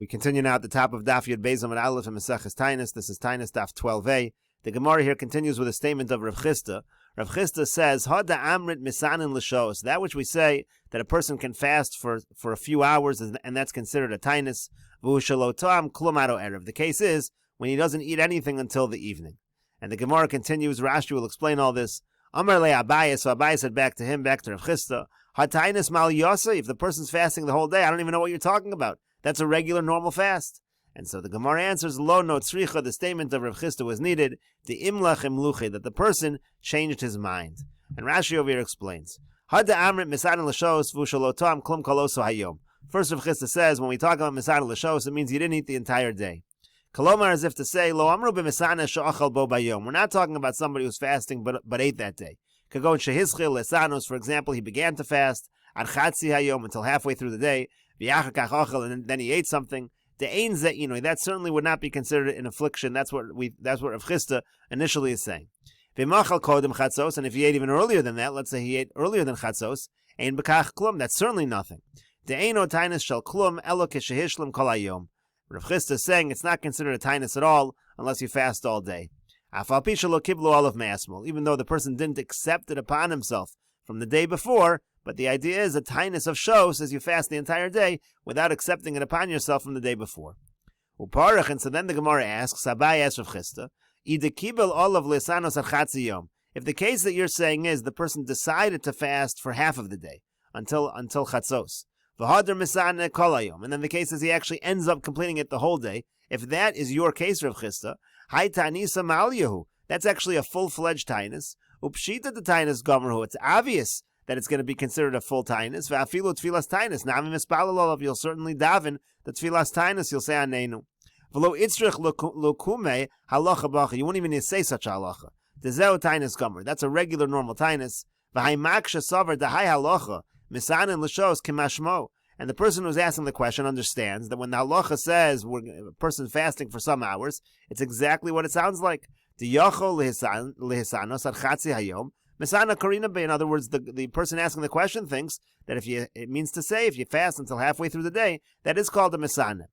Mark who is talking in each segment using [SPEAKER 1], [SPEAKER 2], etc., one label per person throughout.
[SPEAKER 1] We continue now at the top of Daf Yud Beis Amud Aleph and Meseches Taanis. This is Taanis Daf 12a. The Gemara here continues with a statement of Rav Chisda. Rav Chisda says, "Hada amrit misanin l'shos." That which we say that a person can fast for a few hours, and that's considered a Taanis. V'hu shelo ta'am klum ado erev. The case is when he doesn't eat anything until the evening. And the Gemara continues. Rashi will explain all this. Amar le Abaye. So Abaye said back to Rav Chisda, "Hatainis mal yosa." If the person's fasting the whole day, I don't even know what you're talking about. That's a regular, normal fast. And so the Gemara answers, Lo no tzricha, the statement of Rav Chisda was needed, the imlach imluche, that the person changed his mind. And Rashi over here explains, Hada amrit misadan l'shos v'ushalotam klum koloso hayom. First, Rav Chisda says, when we talk about misadan l'shos, it means you didn't eat the entire day. Kolomar, as if to say, Lo amru b'misana she'achal bo bayom. We're not talking about somebody who's fasting but ate that day. Kagon shehischil lesanos, for example, he began to fast, ad chatzi hayom, until halfway through the day, and then he ate something. That certainly would not be considered an affliction. That's what Rav Chisda initially is saying. And if he ate even earlier than that, let's say he ate earlier than chatzos, ein bekach klum, that's certainly nothing. De'eino tainis shel klum elo keshehishlim kol hayom. Rav Chisda is saying it's not considered a tainis at all unless you fast all day. Afal pi shelo kiblu olav me'asmol, even though the person didn't accept it upon himself from the day before. But the idea is a taanis of shos as you fast the entire day without accepting it upon yourself from the day before. Uparach, and so then the Gemara asks, Abai asks Rav Chisda, Idekibel olav lesanos al chatzi yom. If the case that you're saying is the person decided to fast for half of the day until chatzos, v'hadar misana kol hayom, and then the case is he actually ends up completing it the whole day. If that is your case, Rav Chisda, hai tanisa mal yehu, that's actually a full-fledged taanis. Upshita the taanis gomerhu, it's obvious that it's going to be considered a full taanis. V'afilu tfilas taanis. Nami mispalel, you'll certainly daven the tfilas taanis. You'll say anenu. V'lo itzrich lokume halacha bacha. You won't even need to say such halacha. Dezeu taanis gomer. That's a regular normal taanis. V'haimaksha savar dehai halacha misanin l'shos kimashmo. And the person who's asking the question understands that when the halacha says a person fasting for some hours, it's exactly what it sounds like. Diyocho lehisanos ad chatzi hayom. Misana Karina Bay, in other words, the person asking the question thinks that it means to say if you fast until halfway through the day, that is called a Misana.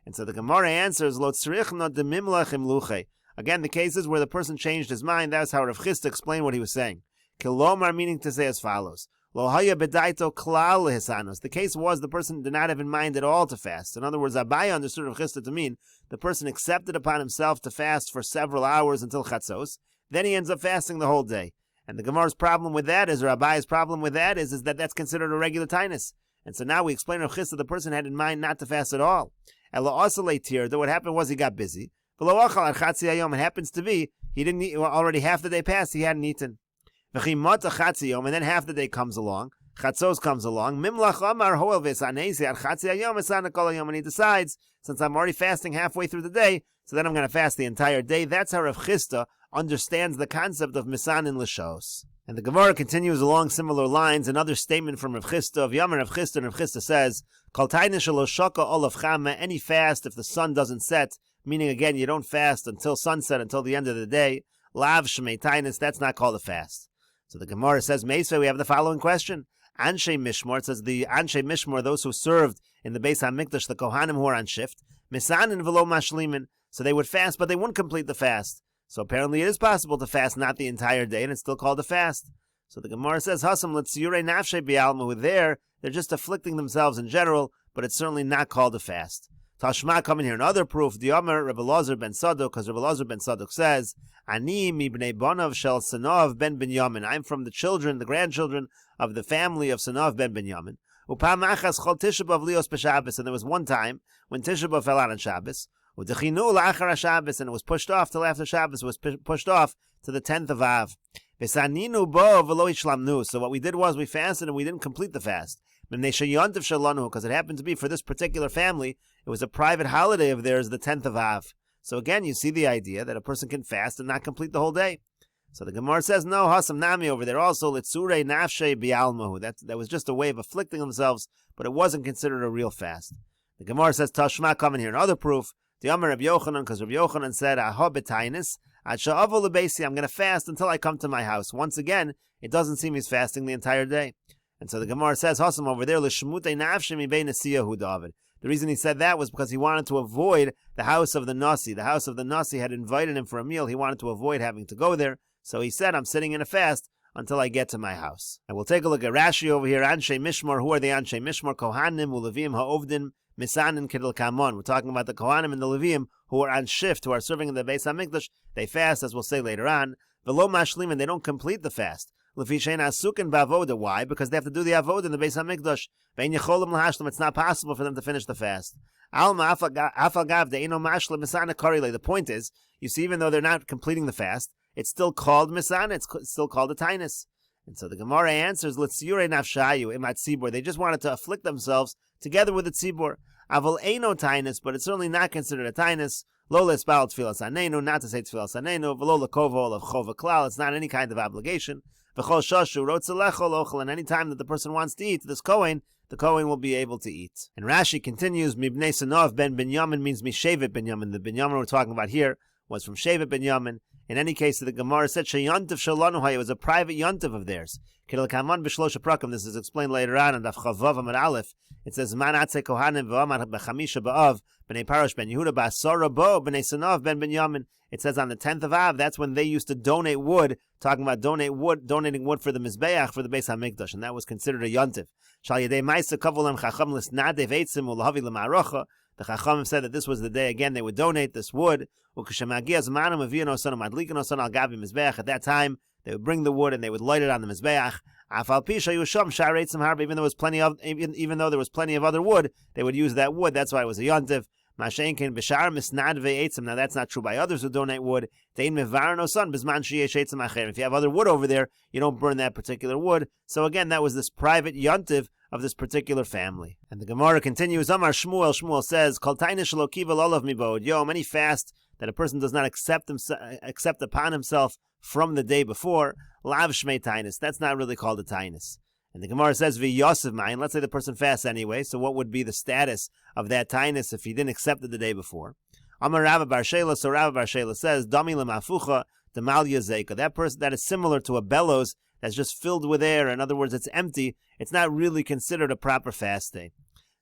[SPEAKER 1] And so the Gemara answers, Lo tzrichna demimlach imluche. Again, the cases where the person changed his mind, that's how Rav Chisda explained what he was saying. Kilomar, meaning to say as follows. Lo haya bedaito klal lehisanos. The case was the person did not have in mind at all to fast. In other words, Abaye understood Rav Chisda to mean the person accepted upon himself to fast for several hours until chatzos, then he ends up fasting the whole day. And the Gemara's problem with that is, or Abaye's problem with that is that that's considered a regular taanis. And so now we explain Rav Chisda, the person had in mind not to fast at all. Ela oscillate here, though what happened was he got busy. It happens to be, he didn't eat, already half the day passed, he hadn't eaten. And then half the day comes along, chatzos comes along, and he decides, since I'm already fasting halfway through the day, so then I'm going to fast the entire day. That's how Rav Chisda understands the concept of misanin l'shos. And the Gemara continues along similar lines. Another statement from Rav Chisda of Yamar Rav Chisda, and Rav Chisda says, Kol tainish shelo shaka olav chama, any fast if the sun doesn't set, meaning again you don't fast until sunset, until the end of the day, lav shmei tainis, that's not called a fast. So the Gemara says, Mesa, we have the following question. Anshe Mishmor, it says the Anshe Mishmor, those who served in the Beis HaMikdash, the Kohanim who are on shift, misanin v'lo mashlimin, so they would fast, but they wouldn't complete the fast. So apparently it is possible to fast not the entire day, and it's still called a fast. So the Gemara says, Hasam l'tziyurei nafshei bi'alma, they're just afflicting themselves in general, but it's certainly not called a fast. Tashma coming here, another proof, the Omer Rebbe Elazar ben Sadok, because Rebbe Elazar ben Sadok says, Ani mi bnei bonav shel Sanov ben Binyamin, I'm from the grandchildren of the family of Sanov ben Binyamin. Upam achas chol Tisha B'av lios b'Shabbos, and there was one time when Tisha B'av fell out on Shabbos, Udechinu la'achar HaShabbos, and it was pushed off till after Shabbos, it was pushed off to the 10th of Av. V'saninu bo v'lo ishlamnu, so what we did was we fasted and we didn't complete the fast. Because it happened to be for this particular family, it was a private holiday of theirs, the 10th of Av. So again, you see the idea that a person can fast and not complete the whole day. So the Gemara says, no, Hasam Nami over there also, Litzurei Nafshei Bialmahu. That was just a way of afflicting themselves, but it wasn't considered a real fast. The Gemara says, Tashma coming here, another proof. The Amar Reb Yochanan, because Reb Yochanan said, Aha betainis, ad sha'avo lebeisi, I'm going to fast until I come to my house. Once again, it doesn't seem he's fasting the entire day. And so the Gemara says, Hasam over there, L'shmutei nafshei mi bei nesiyahu David. The reason he said that was because he wanted to avoid the house of the Nasi. The house of the Nasi had invited him for a meal. He wanted to avoid having to go there. So he said, I'm sitting in a fast until I get to my house. And we'll take a look at Rashi over here. Anshe Mishmar. Who are the Anshe Mishmar? Kohanim, Ulavim, Ha'ovdim, Misanin, Kedel Kamon. We're talking about the Kohanim and the Levim who are on shift, who are serving in the Beis HaMikdash. They fast, as we'll say later on. V'lo mashlim, and they don't complete the fast. L'fishein asukin ba'avoda. Why? Because they have to do the avoda in the Beis HaMikdash. Ve'in yecholim l'hashlim. It's not possible for them to finish the fast. Alma afagav de'ino mashlim misana karile. The point is, you see, even though they're not completing the fast, it's still called misana. It's still called a taanis. And so the Gemara answers, L'tziyurei nafshayu imat tzibur. They just wanted to afflict themselves together with the tzibur. Aval eino taanis, but it's certainly not considered a taanis. Lo lesbal tfilas anenu, not to say tfilas anenu. V'lo lekovol of chova klal. It's not any kind of obligation. V'chol shashu rotzelechol ochel. And any time that the person wants to eat, this Kohen, the Kohen will be able to eat. And Rashi continues, Mibnei Sanov ben Binyamin means Mishevet Binyamin. The Binyamin we're talking about here was from Shevet Binyamin. In any case, the Gemara said, Sheyantiv Shalonuhay, it was a private yantiv of theirs. Kedel Kaman b'Shlosha Prakim. This is explained later on Daf Chavav Amud Aleph. It says, Man Atze Kohanim v'Amar b'Chamisha ba'Av, b'nei Parash ben Yehuda ba'Asara bo, b'nei Sanov ben Binyamin. It says on the 10th of Av, that's when they used to donate wood, talking about donating wood for the Mizbeach, for the Beis HaMikdash, and that was considered a yantiv. Shal Yedei Maisa Kavolem Chacham L'Snadev Eitzim U'Lahavi L'Ma'arocha. The Chachamim said that this was the day, again, they would donate this wood. At that time, they would bring the wood and they would light it on the Mizbeach. Even though there was plenty of other wood, they would use that wood. That's why it was a yontiv. Now that's not true by others who donate wood. If you have other wood over there, you don't burn that particular wood. So again, that was this private yontiv of this particular family. And the Gemara continues, Amar Shmuel. Shmuel says, Kol tainish lo kivel olav mibod. Any fast that a person does not accept upon himself from the day before, lav shmei tainis. That's not really called a tainis. And the Gemara says, V'yosef mine. Let's say the person fasts anyway, so what would be the status of that tainis if he didn't accept it the day before? Amar Rava bar Shela. So Rava bar Shela says, Dami lemafucha demal yazeka. That person, that is similar to a bellows that's just filled with air. In other words, it's empty. It's not really considered a proper fast day.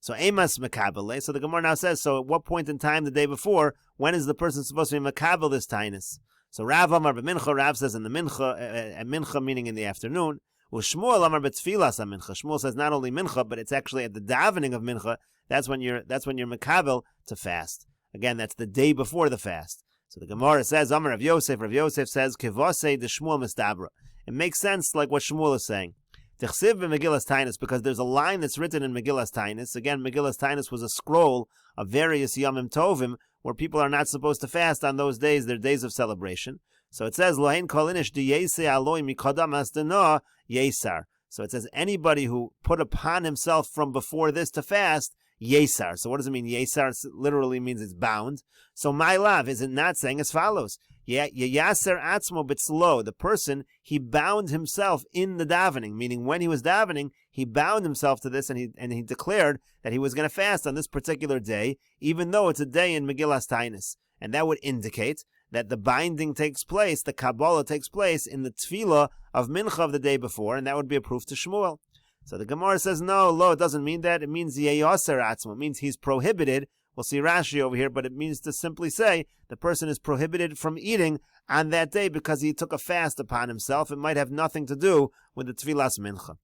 [SPEAKER 1] So emas mekabele. So the Gemara now says, so at what point in time the day before, when is the person supposed to be mekabel this tainis? So Rav Amar b'mincha. Rav says in the mincha, at mincha meaning in the afternoon. Shmuel Amar b'tfilas mincha. Shmuel says not only mincha, but it's actually at the davening of mincha. That's when you're mekabel to fast. Again, that's the day before the fast. So the Gemara says, Amar Rav Yosef. Rav Yosef says, Kivosei de Shmuel mistabra. It makes sense like what Shmuel is saying. Tichsiv b'Megillas Taanis, because there's a line that's written in Megillas Taanis. Again, Megillas Taanis was a scroll of various Yomim Tovim where people are not supposed to fast on those days. They're days of celebration. So it says, Lohein kolinish di yese aloi mikodam asdena yesar. So it says, anybody who put upon himself from before this to fast, yesar. So what does it mean? Yesar literally means it's bound. So my love, is it not saying as follows? Yaser atzmo bitzlo. The person, he bound himself in the davening, meaning when he was davening, he bound himself to this and he declared that he was going to fast on this particular day, even though it's a day in Megillas Taanis. And that would indicate that the binding takes place, the Kabbalah takes place in the tefillah of mincha of the day before, and that would be a proof to Shmuel. So the Gemara says, no, it doesn't mean that. It means yeyaser atzmo. It means he's prohibited. We'll see Rashi over here, but it means to simply say the person is prohibited from eating on that day because he took a fast upon himself. It might have nothing to do with the tefillas mincha.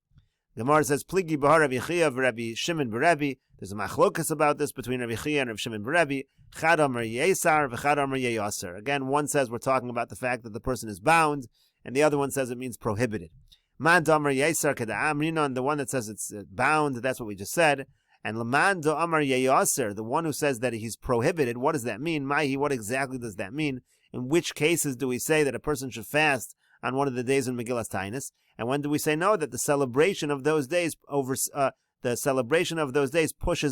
[SPEAKER 1] Gemara says, Pligi b'har Rabbi Chia v'Rabbi Shimon b'Rebbe. There's a machlokas about this between Rabbi Chia and Rabbi Shimon b'Rebbe. Chad amar yesar v'chad amar yeyaser. Again, one says we're talking about the fact that the person is bound, and the other one says it means prohibited. Man damar yesar keda'amrinon, the one that says it's bound, that's what we just said. And Laman do amar yeyaser, the one who says that he's prohibited, what does that mean? Mahi, what exactly does that mean? In which cases do we say that a person should fast on one of the days in Megillas Taanis? And when do we say no, that the celebration of those days pushes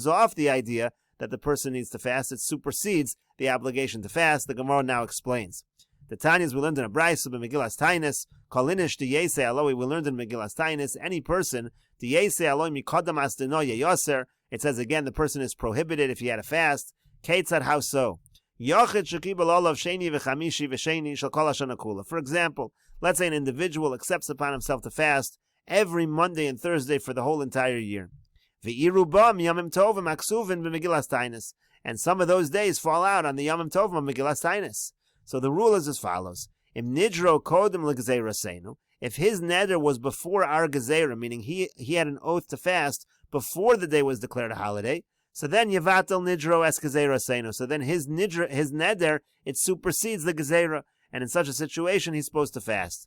[SPEAKER 1] off the idea that the person needs to fast? It supersedes the obligation to fast. The Gemara now explains. The Taanis we learned in a brayso in Megillas Taanis. Kolinish diyese aloi, we learned in Megillas Taanis. Any person diyese aloi mikodam asdeno yeyaser. It says again the person is prohibited if he had a fast. Keitzad, how so? Yachid shekibel olav sheni v'chamishi v'sheni shel kol hashana kula. For example, let's say an individual accepts upon himself to fast every Monday and Thursday for the whole entire year. V'iru bam yamim tovim aksuvin b'Megillas Taanis. And some of those days fall out on the Yamim Tovim of Megillas Taanis. So the rule is as follows. Im nidro kodem l'gezeira seinu. If his neder was before our gezeira, meaning he had an oath to fast before the day was declared a holiday, so then yevatel nidro es gezeira seinu. So then his neder, it supersedes the gezeira. And in such a situation, he's supposed to fast.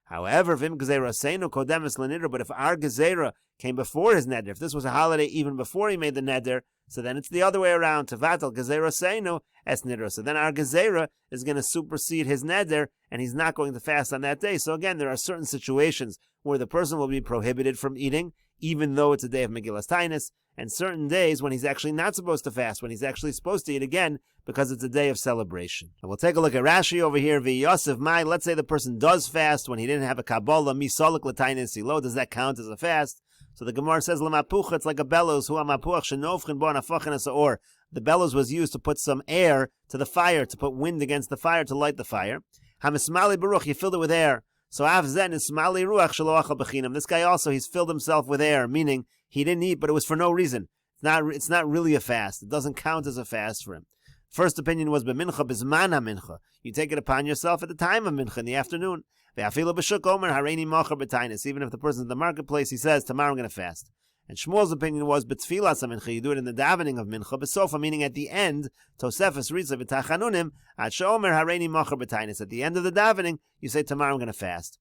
[SPEAKER 1] However, vim gezeira seinu kodemis l'nidro. But if our gezeira came before his neder, if this was a holiday even before he made the neder, so then it's the other way around. Tevatel gezeira seinu es nidro. So then our gezeira is going to supersede his neder, and he's not going to fast on that day. So again, there are certain situations where the person will be prohibited from eating, even though it's a day of Megillas Taanis, and certain days when he's actually not supposed to fast, when he's actually supposed to eat again, because it's a day of celebration. And we'll take a look at Rashi over here. V'yosef mai. Let's say the person does fast when he didn't have a Kabbalah. Misolik l'tainis ilo. Does that count as a fast? So the Gemara says, "L'mapuch." It's like a bellows. Hu amapuch shenofchin bo nafachin as or. The bellows was used to put some air to the fire, to put wind against the fire, to light the fire. Hamismali baruch. You filled it with air. So avzen is smali ruach shaloachal bechinam. This guy also, he's filled himself with air, meaning he didn't eat, but it was for no reason. It's not really a fast. It doesn't count as a fast for him. First opinion was b'mincha b'zman mincha. You take it upon yourself at the time of mincha in the afternoon. Ve'afilu b'shuk omer hareini mocher b'tainis. Even if the person's in the marketplace, he says, tomorrow I'm going to fast. And Shmuel's opinion was b'tfilas mincha. You do it in the davening of mincha, b'sofa, meaning at the end. Tosefes ritza v'tachanunim at she'omer hareini mocher b'tainis. At the end of the davening, you say, tomorrow I'm going to fast.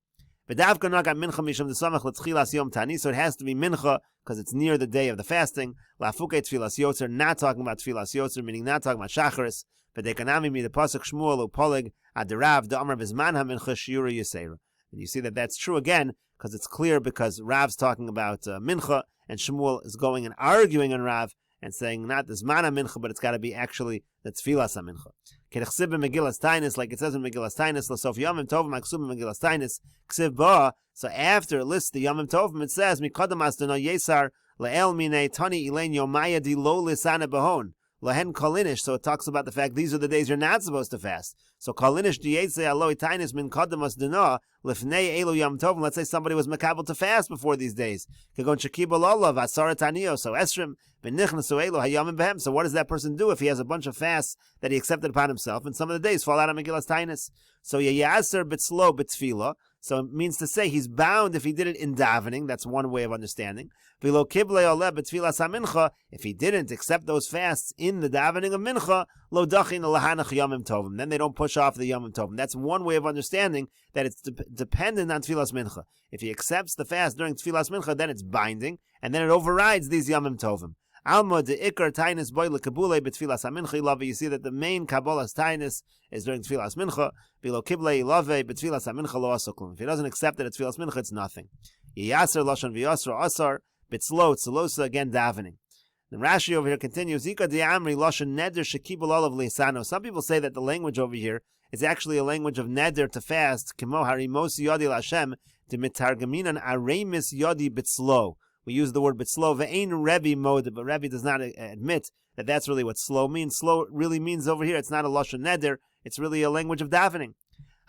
[SPEAKER 1] V'davka nagat mincha mishum d'samach l'tchilas yom tani. So it has to be mincha because it's near the day of the fasting. La'fukei tfilas yotzer, not talking about tfilas yotzer, meaning not talking about shacharis. V'dekanami mi the pasuk Shmuel upolig adirav da'amar b'zman ha-mincha shiura yisera. And you see that that's true again because it's clear because Rav's talking about mincha and Shmuel is going and arguing on Rav and saying not the zman ha-mincha, but it's got to be actually the tfilas ha-mincha. Kedechsib b'Megillas Taanis, like it says in Megillas Taanis, l'sof yomim tovim aksub b'Megillas Taanis, ksiv ba. So after it lists the yomim tovim, it says mikadam asdano yesar le'el minei tani ilain yomaya di lo lisana behon lehen kalinish. So it talks about the fact these are the days you're not supposed to fast. So kalinish diyetze aloi tainis min kadam asdano lifnei elu yom tovim. Let's say somebody was makabel to fast before these days. Kagon shekibal olav asara tanio. So esrim b'nichnasu elu hayomim behem. So what does that person do if he has a bunch of fasts that he accepted upon himself, and some of the days fall out of Megillas Taanis? So yayaser b'tzlo b'tfila. So it means to say he's bound if he did it in davening. That's one way of understanding. V'lo kiblei oleh b'tfilas ha-mincha. If he didn't accept those fasts in the davening of mincha, lo dachin lahanach yomim tovim. Then they don't push off the yomim tovim. That's one way of understanding that it's dependent on tfilas mincha. If he accepts the fast during tfilas mincha, then it's binding, and then it overrides these yomim tovim. Alma de ikar tainis boy lekabule betfilas hamincha ilave. You see that the main kabbalas tainis is during tfilas mincha. Below kible ilave betfilas hamincha lo asoklum. If he doesn't accept it at tfilas mincha, it's nothing. Yaser lashon v'yasra asar bitzlo tzlosa, again davening. The Rashi over here continues. Ika di'amri lashon neder shekibul olav leisano. Some people say that the language over here is actually a language of neder to fast. Kimo harimosi yodi lashem de mitargaminan aremis yodi bitzlo. We use the word bitzlo, ve'ein Rebbe mode, but Rebbe does not admit that that's really what slow means. Slow really means over here, it's not a lashon neder, it's really a language of davening.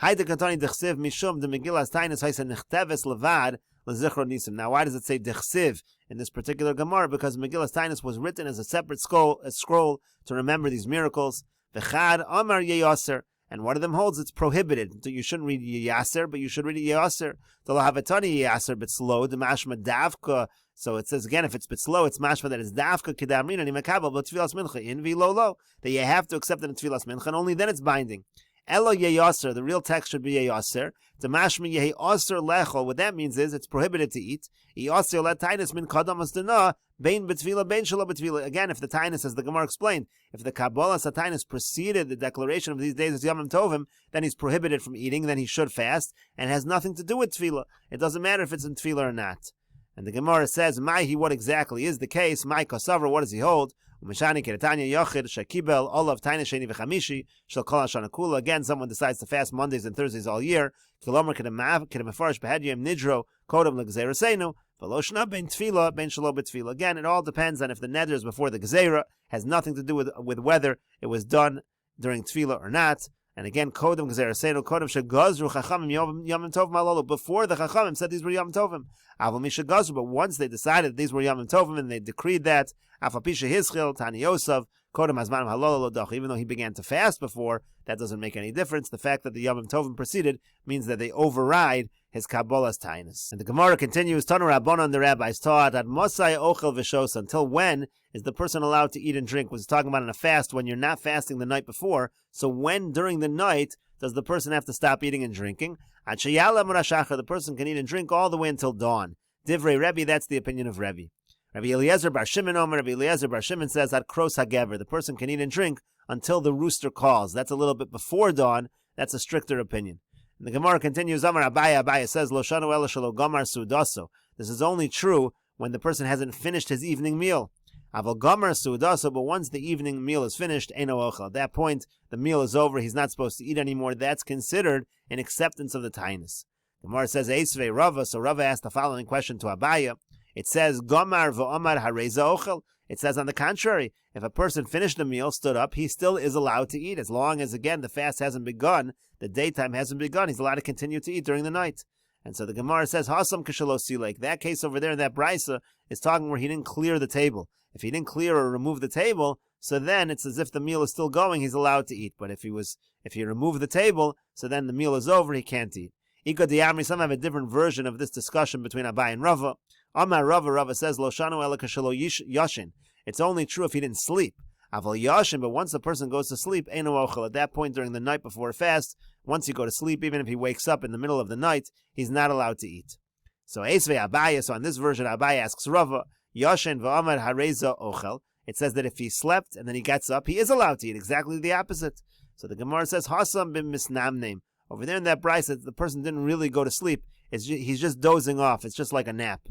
[SPEAKER 1] Hayde kantoni dechsiv mishum de Megillas Taanis haisa nechteves levad lezichron nisim. Now, why does it say dechsiv in this particular Gemara? Because Megillas Taanis was written as a separate scroll to remember these miracles. V'chad amar yeyaser. And one of them holds it's prohibited. You shouldn't read yeyaser, but you should read yeyaser. The lahavatani yeyaser bitzlo, the mashma davka. So it says again, if it's bitzlo, it's mashma that is davka kedamrin and imakabel but tfilas mincha in v'lo that you have to accept it in tfilas mincha, and only then it's binding. Elo yeyaser, the real text should be yeyaser. The mashma yehi aser lechol. What that means is it's prohibited to eat. Yeyaser let tainis min kadam asdana bein betvila bein shelo betvila. Again, if the tainis, as the Gemara explained, if the kabbalah satainis preceded the declaration of these days as yomim tovim, then he's prohibited from eating. Then he should fast, and has nothing to do with tefillah. It doesn't matter if it's in tefillah or not. And the Gemara says, Maihi, what exactly is the case? Mai Kosavra, what does he hold? Umeshani Keretanya Yochid, Shakibel, Olav, Taina Sheni Vechamishi, Shal Kol Hashanakula. Again, someone decides to fast Mondays and Thursdays all year. Kilomer Kedemafarish Behadiyim Nidro, Kodem Legzerasenu, Veloshna Ben Tfila, Ben Shalo Betfila. Again, it all depends on if the neder is before the Gezerah, has nothing to do with whether it was done during Tfila or not. And again, Kodem Gzerasenu, Kodem Shagazru Chachamim Yomim Tovim Alolu. Before the Chachamim said these were Yomim Tovim. Aval Mishagazru, but once they decided that these were Yomim Tovim and they decreed that, Afapisha Hischil, Tani Yosef, Kodem Azmanim Halol Lodach. Even though he began to fast before, that doesn't make any difference. The fact that the Yomim Tovim preceded means that they override his Kabbalah's Taanis. And the Gemara continues, Tanu Rabbanan, the rabbis taught, at Mosai Ochel V'Shos, until when is the person allowed to eat and drink? Was talking about in a fast when you're not fasting the night before. So when during the night does the person have to stop eating and drinking? At Sheyala Murashachar, the person can eat and drink all the way until dawn. Divrei Rebbe, that's the opinion of Rebbe. Rabbi Eliezer Bar Shimon Omer, Rabbi Eliezer Bar Shimon says at Kros HaGever, the person can eat and drink until the rooster calls. That's a little bit before dawn. That's a stricter opinion. And the Gemara continues, Amar Abaya says, Lo shanu ela shelo gamar sudaso. This is only true when the person hasn't finished his evening meal. Aval gamar sudaso, but once the evening meal is finished, eino ochel. At that point, the meal is over. He's not supposed to eat anymore. That's considered an acceptance of the Taanis. Gemara says, Eisvei Rava. So Rava asked the following question to Abaya. It says, Gamar v'omar hareza ochel. It says on the contrary, if a person finished the meal, stood up, he still is allowed to eat. As long as, again, the fast hasn't begun, the daytime hasn't begun, he's allowed to continue to eat during the night. And so the Gemara says, Hasam kishalo silek. That case over there in that brisa is talking where he didn't clear the table. If he didn't clear or remove the table, so then it's as if the meal is still going, he's allowed to eat. But if he removed the table, so then the meal is over, he can't eat. Ika diamri, some have a different version of this discussion between Abai and Rava. Amar Rava says, Lo shanu ela kashelo yashin. It's only true if he didn't sleep. Aval yashin, but once the person goes to sleep, eino ochel. At that point during the night before a fast, once you go to sleep, even if he wakes up in the middle of the night, he's not allowed to eat. So Esvei Abaya, so on this version, Abaya asks Rava, Yashin v'amar hareza ochel. It says that if he slept and then he gets up, he is allowed to eat. Exactly the opposite. So the Gemara says, Hasam bim misnamneim. Over there in that brisa, the person didn't really go to sleep. He's just dozing off. It's just like a nap.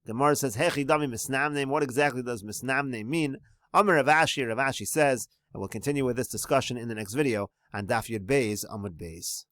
[SPEAKER 1] Gemara says, Hechi dami misnamneim. What exactly does misnamneim mean? Amar Ravashi says, and we'll continue with this discussion in the next video on Daf Yud Beis Amud Beis.